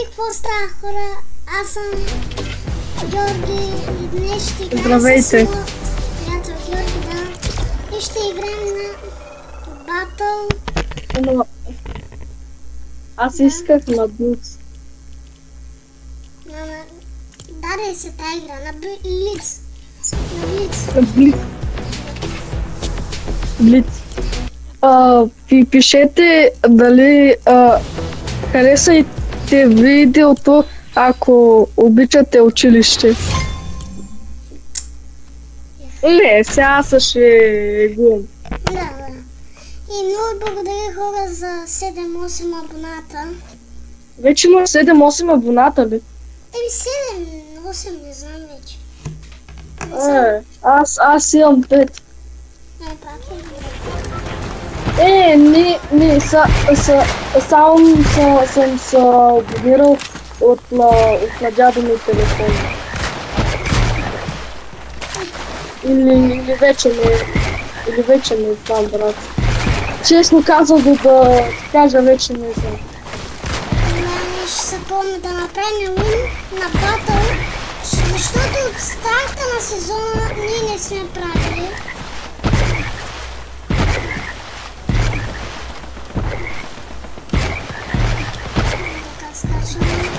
какво става, хора? Аз съм Георги и днес ще играем Здравейте. с моят приятел Георги, да. И ще играем на Battle. Но... Аз исках на Блиц. Даде се тази игра, на Блиц. На Блиц. На Блиц. Блиц. Пишете дали харесайте видеото, ако обичате училище. Не, сега аз ще го. Да. И много благодаря, хора, за 7-8 абоната. Вече има 7-8 абоната ли? 7-8, не знам вече. Аз имам 5. Пак Не, само съм се абонирал от на дядо ми телефон. Или вече не знам, брат. Честно казвам да ти кажа, вече не знам. Ще се помня да направим win на Battle, защото от старта на сезона ние не сме правили. Така скачаме.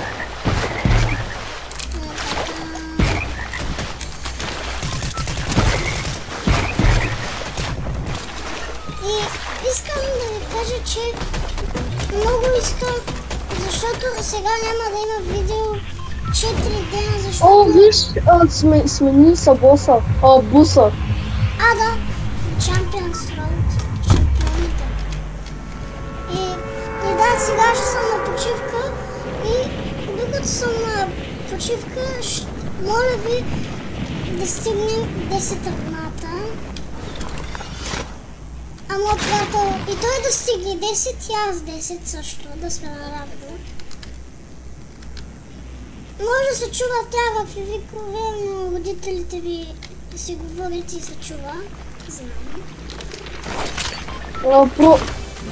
И искам да ви кажа, че много искам, защото сега няма да има видео 4 дена, защото... Виж, смени са буса. Да, Champions Road, шампионите. И да, сега ще съм на почивка и докато съм на почивка, моля ви да стигнем 10 абоната. Моят приятел и той да стигне 10 и аз 10 също, да сме наравно. Може да се чува тягъв и викове, но родителите ви си говорят и се чува. Знам.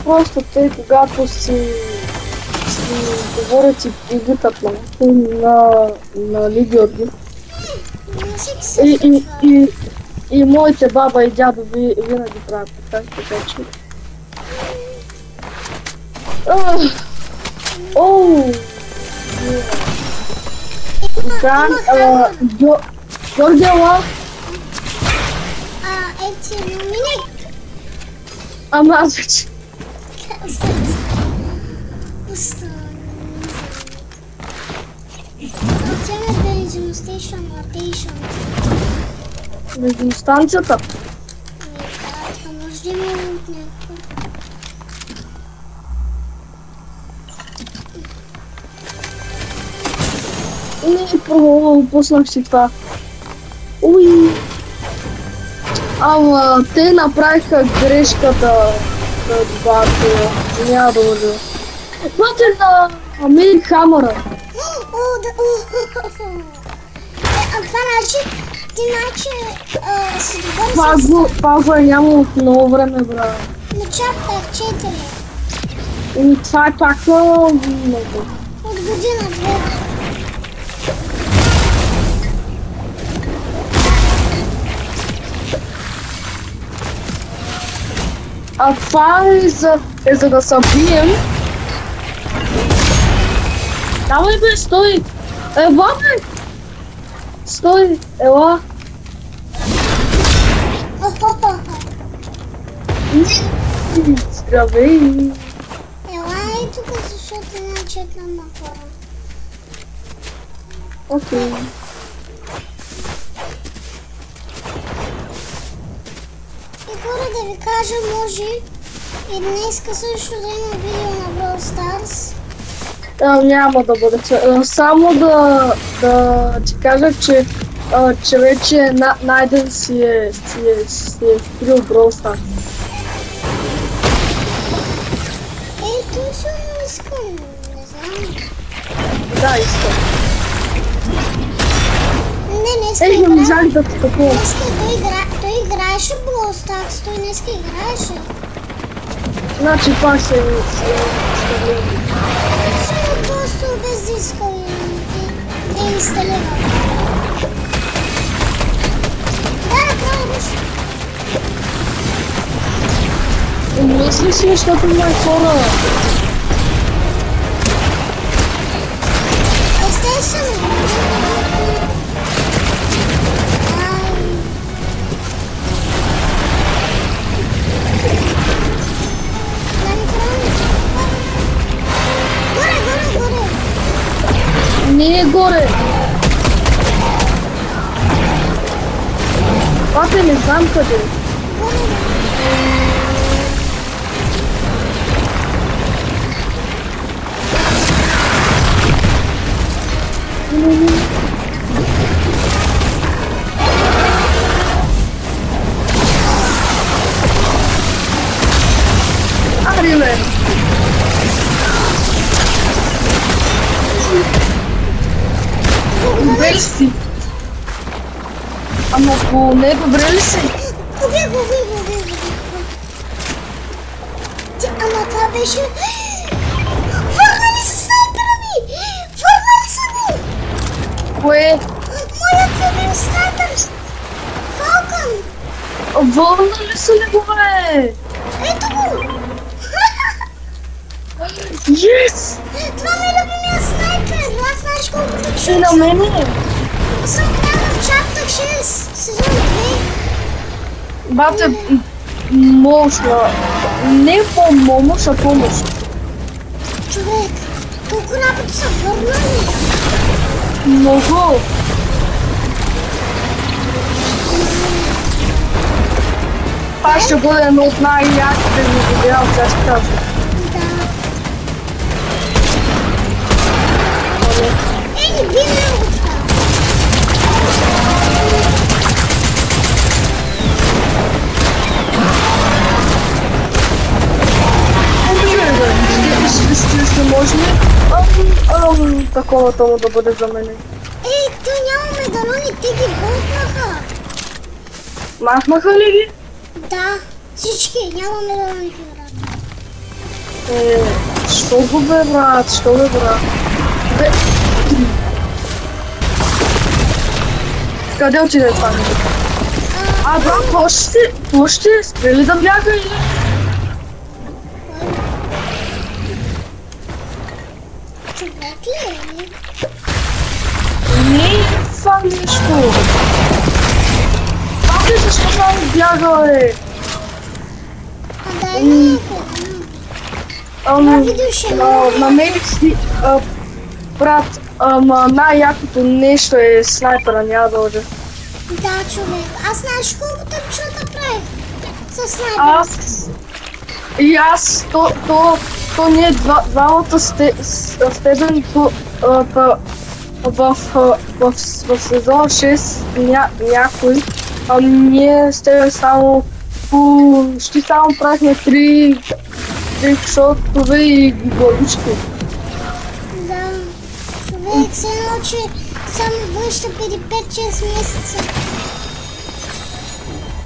Просто те, когато си говорят и гутат на Георги. На всеки се случва. И моите баба и дядо винаги правят така че... Да, Георги ела. Ети, мини. Ама аз вече. Отиваме бензиностейшън, Бензиностанцията? може да има от някакво. Не, пуснах си това. Уй! Ама те направиха грешката да добавят, няма да лъжа. Вътре на Мили Хамъра. Това значи, ти си добър с... Това го е нямало от много време, брат. На чаптах 4. И това е пак много. От година, 2. А това е за да се бием. Давай бе, стой! Ела бе! Стой, ела! Здравей! Ела и тук, защото не четнам на хора. Окей. И хора да ви кажа, може и днеска също да има видео на Brawl Stars. Няма да бъде. Само да ти кажа, че вече Найден си е скрил Brawl Stars. Той сигурно искам, не знам. Да, искам. Днеска можах да такова. Днеска той играеше Brawl Stars, той днеска играеше. Значи пак се Само просто без да 300 лева. Да, направо руш. Мисли си, защото има хора. Естествено. Не е горе. Пате, не знам къде. Ари, бе. Добре ли си? Ама ако не, добре ли си? Убих. Ама това беше... Върнали са снайпера ми! Върнали са го! Кое? Моят любим снайпер! Фалкън! Върнали са ли го, бе? Ето го! Yes! Това ми е любимия снайпер! Аз знаеш колко так И на мене? съм гледал в Chapter 6, сезон 2. Бате, мощно. Не по-момощ, а помощ. Човек, колко работа са върнали? Много. Това ще бъде едно от най-яките ми видео, сега ще кажа. Не би ме го това. Ще може ли такова тому да бъде за мене? То няма медалони, те ги бутнаха. Махнаха ли ги? Да, всички, няма медалони в играта. Що го бе, брат? Що бе, брат? Бе... Къде отиде това нещо? Брат, какво ще спре ли да бяга или? Човек ли е? Не е това нещо. Пак ли защо само бяга, бе? Дай ми На мен си... Брат, най-якото нещо е снайпера, няма да лъжа. Да, човек. Аз знаеш колко тъпчета правих със снайпера. И аз, то ние двамата стебен в сезон 6 някой, ние стебен само почти само правихме 3 шотове и главички. Да, човек се научи само връща преди 5-6 месеца.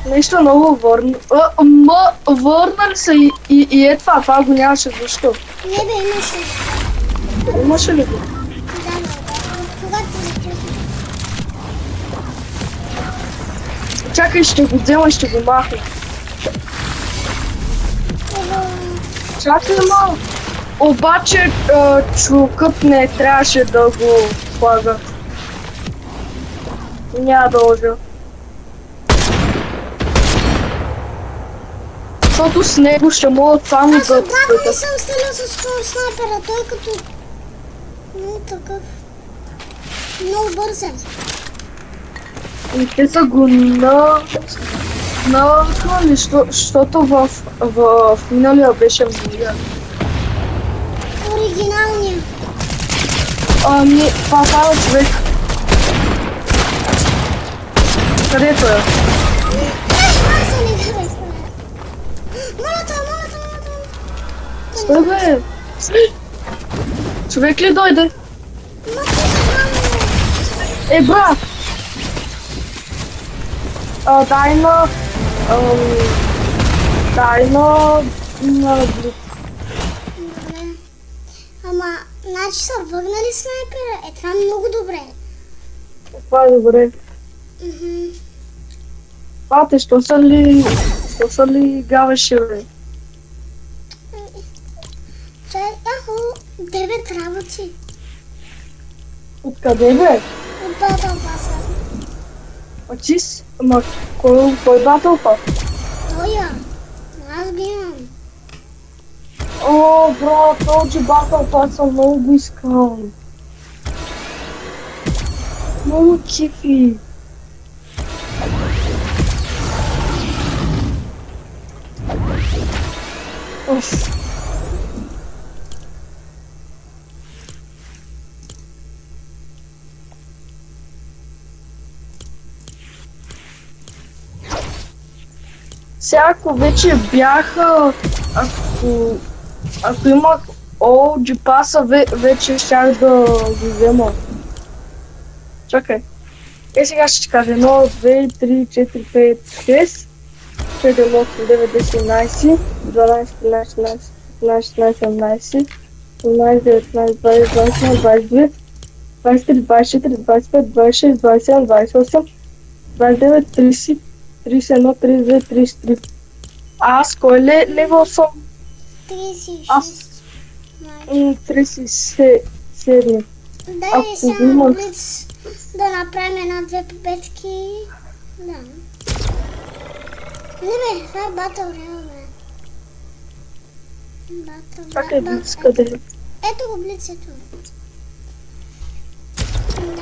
Нещо много върна. Върнали са и е това го нямаше защо. Не бе, имаше. Имаше ли го? Да, когато започна. Чакай, ще го взема и ще го махна. Чакай малко. Обаче чукът не трябваше да го слага. Няма да лъжа. Защото с него ще могат само да... Аз отдавна не съм стрелял с снайпера, той като... Много такъв... Много бързен. И те са го навъкнали, защото в миналия беше вдига. Оригиналния. Това става човек. Където е? Аз се не харесва. Молата. Стой, бе! Човек ли дойде? Брат! Дай на... Добре. Ама, значи са върнали снайпера. Това много добре. Това е добре. Пате, що са ли гавеше, бе? Чай, 9 работи. Откъде, бе? От Battle Pass. Очис? Ама кой Battle Pass? Тоя. Аз ги имам. О, брат, този Battle Pass съм много го искам. Много кефи. Оф. Сега ако вече бяха, ако имах OG паса, вече щях да го взема. Чакай. Сега ще ти кажа 1, 2, 3, 4, 5, 6, 7, 8, 9, 10, 11, 12, 13, 14, 15, 16, 17, 18, 19, 20, 21, 22, 23, 24, 25, 26, 27, 28, 29, 30, 31, 32, 33. Аз кой левел съм? 36. Аз 37. Дай само блиц да направим 1-2 победки. Да. Не бе, това е Battle Royale, бе. Чакай, блиц къде? Ето го блиц, ето. Да.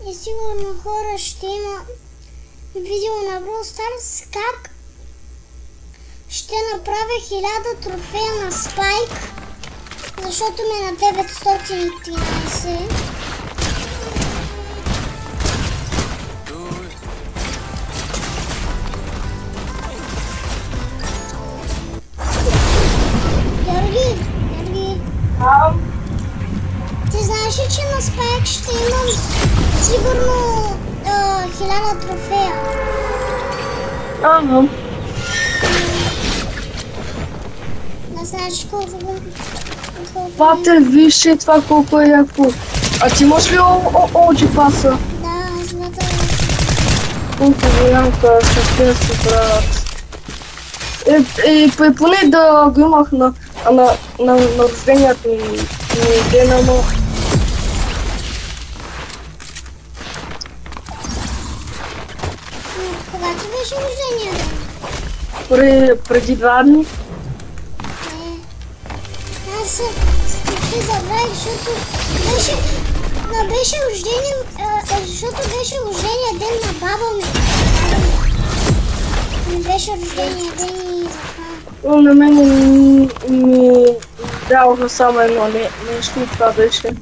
И сигурно хора ще има видео на Brawl Stars как ще направя 1000 трофея на Спайк, защото ме на 913. Георги, ти знаеш ли, че на Спайк ще имам сигурно 1000 трофея? Ага. Не знаеш колко Пате, виж това колко е яко. А ти имаш ли OG паса? Да, аз мятам. Колко голямка, съвсем си брат. Поне да го имах на рождението ми дена, но... Кога ти беше рождения ден? Преди 2 дни. Аз се забравих, защото беше рождения ден на баба ми. Не беше рождения ден и затова. На мен ми даваха само едно нещо и това беше.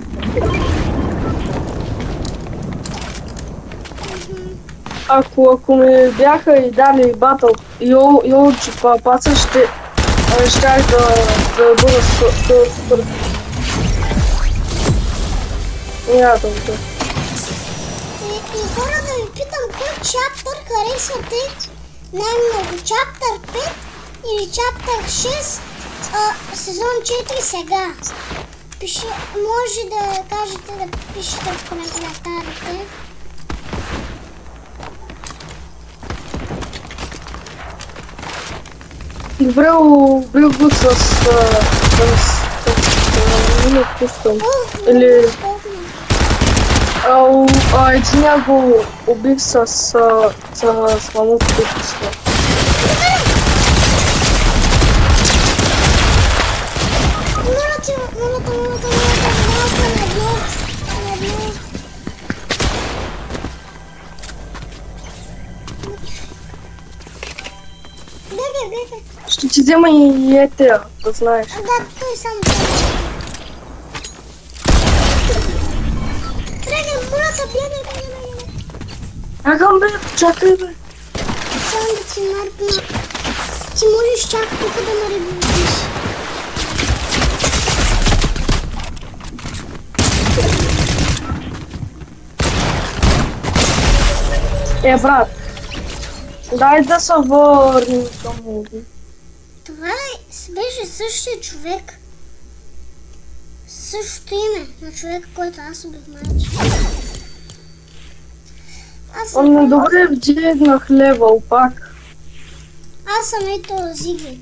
Ако ми бяха и дали батъл и OG паса, щях да бъда супер. Няма да бъда. И хора да ви питам, кой чаптър харесвате най-много? Чаптър 5 или чаптър 6, сезон 4 сега? Може да кажете, да пишете в коментарите. Добре, убил го с не пускам. Или... Единия го убих с мамото пускам. Ще ти взема и етея, да знаеш. Да, той сам. бягай. Чакам бе, чакай бе. Само да ти маркна. Ти можеш чак тук да ме ревизиш. Брат. Дай да се върнем към Уби. Това беше същия човек. Същото име на човека, който аз убих майче. Добре, вдигнах левел пак. Аз съм ето Зиги.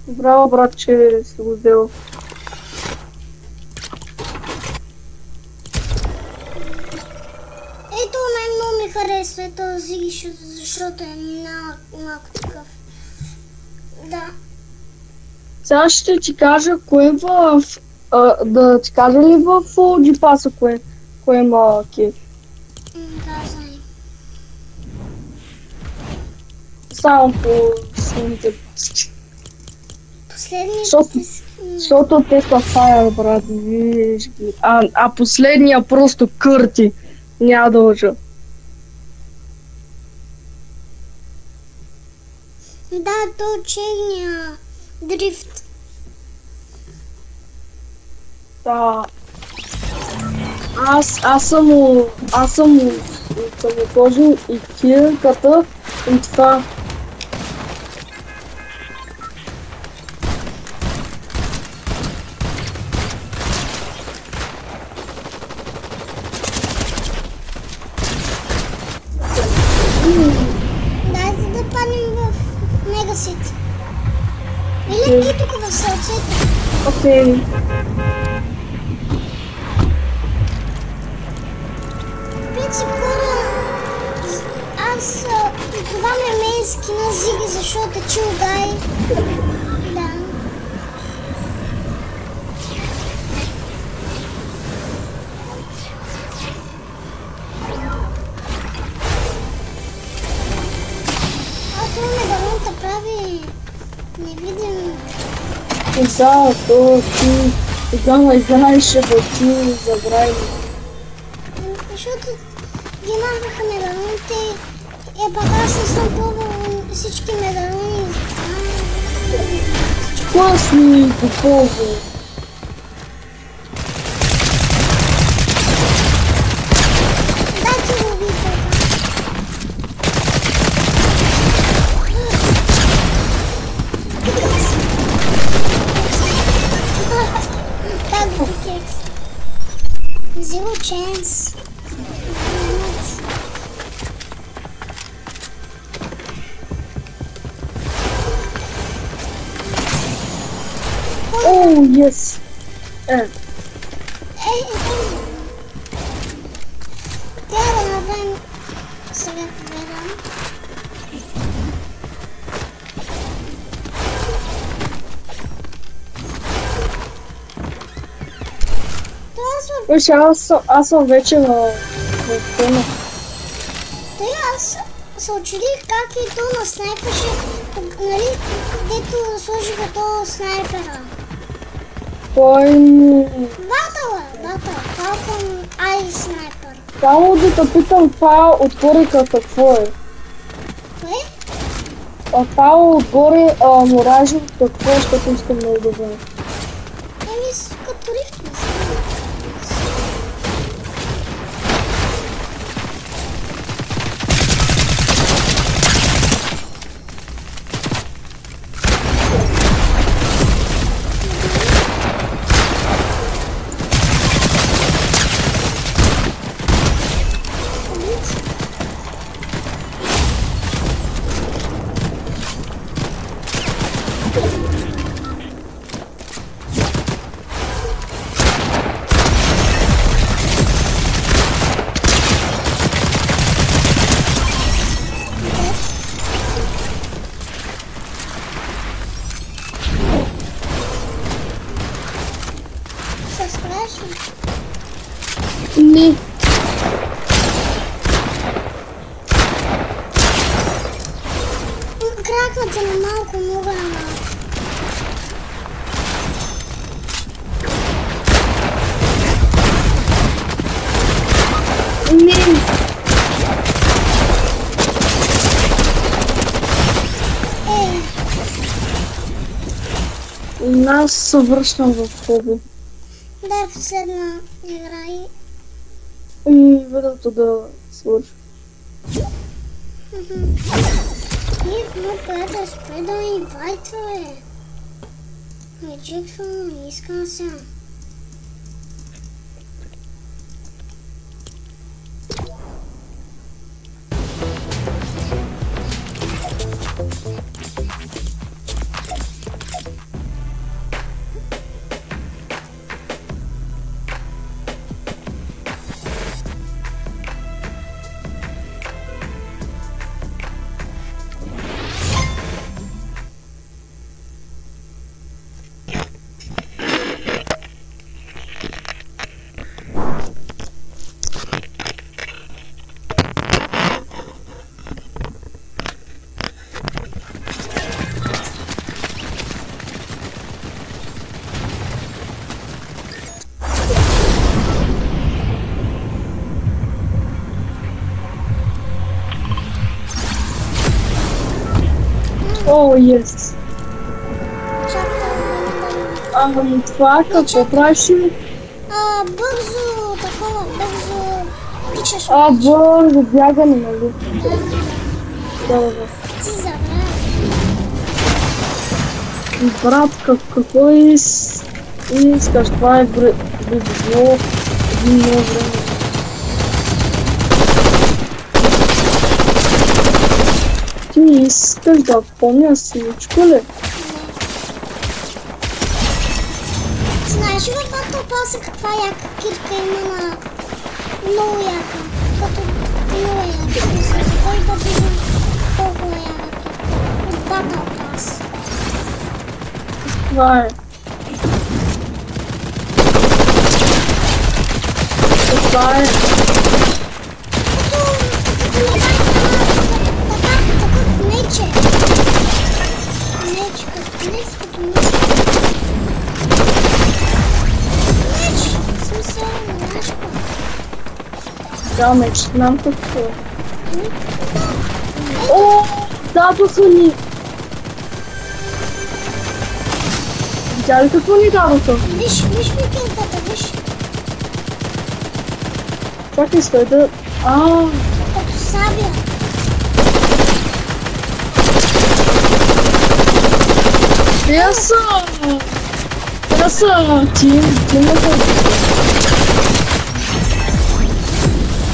Браво, брат, че си го взел. Ето мен много ми харесва ето Зиги, защото е малко такъв. Да. Сега ще ти кажа кое в... да ти кажа ли в джипаса кое има кеф? Да, знай. Само по сините паски. Последните... Защото те са файл, брат, виж ги. А последния просто кърти. Няма да лъжа. Да, то черния дрифт. Да. Аз съм отложил и кирката и това. Дайте да паднем в Мегасити. Или ти тук в сърцето. Окей. Принцип хора, аз това ме скина Зиги, защото е чил гай. Да. Това медалонта прави невидим. Да, то ти тогава знаеше да ти забрави. Защото ги махнаха медалоните пък аз не съм пробвал всички медалони. Какво си го ползвал? Дайте го убий това. Как го кекс? Zero chance. Oh, yes. Трябва да направим сега гледам. Виж, аз съм вече в тема. Той аз се очудих как и то наснайпваше, нали, дето сложиха то снайпера. Кой ми... Батъл, Falcon Eye Sniper. Само да те питам това отгоре какво е. Кое? Това отгоре моражи какво е, защото искам много да знам. Като рифт не Не. Кракнате на малко мога на Аз се връщам в хоби. Дай последна игра И видеото да свърши. И мой приятел спре да ми инвайтва, бе. Реджектвам, не искам сега. О, ес! Чакай. Това какво правиш? Бързо, такова, бързо тичаш. Бързо бягане, нали? Да. Ти забравя. Брат, какво искаш? Това е било един много време. Ти искаш да помня всичко ли? Знаеш ли в Battle Pass каква яка кирка има на много яка? Като много яка. Кой да биде толкова яка от Battle Pass? Това е. Това е. Мече. Меч, като меч, като меч. Меч! В смисъл, не знаеш какво. Да, меч, знам какво. О, дадоха ни! Видя ли какво ни дадоха? Виж викентата, виж. Чакай, стой да... Като сабя. Те са тим на ходи.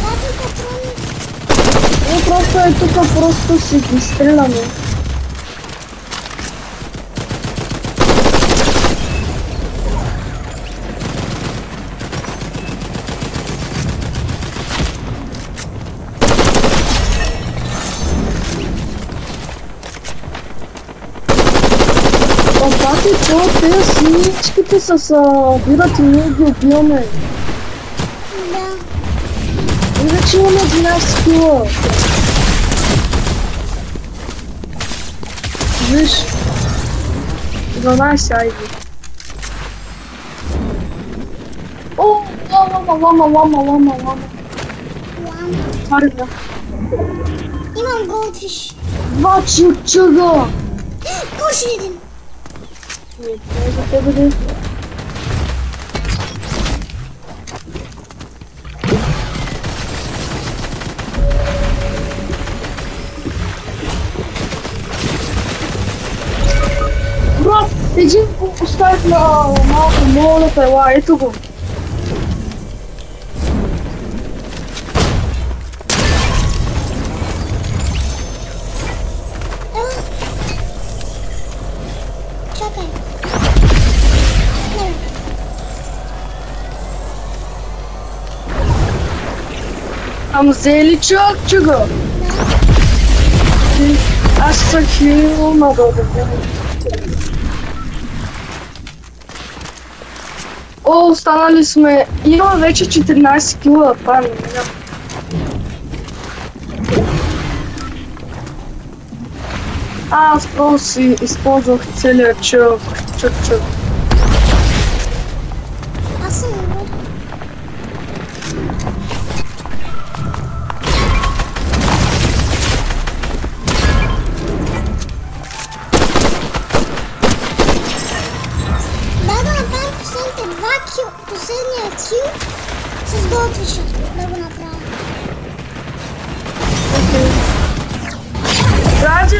Дадо патрони. Просто е тук, просто си ги стреляме. Обаче те всичките са събират и ние ги убиваме. Да. Иначе имаме 11 кила. Виж. 12, айде. О, лама. Лама. Арга. Имам голдфиш. 2 чучуга. Още един. Не, това е за тебе да е. Брат, един го оставих на малко молата, ела, ето го. Чакай. Ам взели чуга. Аз съм хил на добре. О, останали сме. Има вече 14 кила, това не мина. Аз просто си използвах целият чук. Аз съм луд.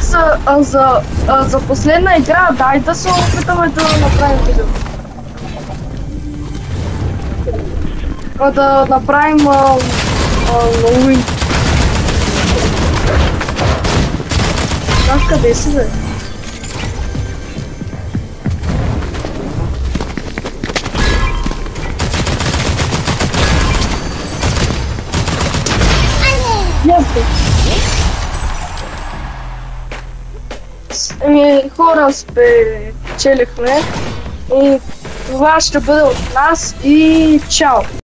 Значи за последна игра, дай да се опитаме да направим видео. Да направим Halloween. Знаеш къде си, бе? Хора, спечелихме и това ще бъде от нас и чао!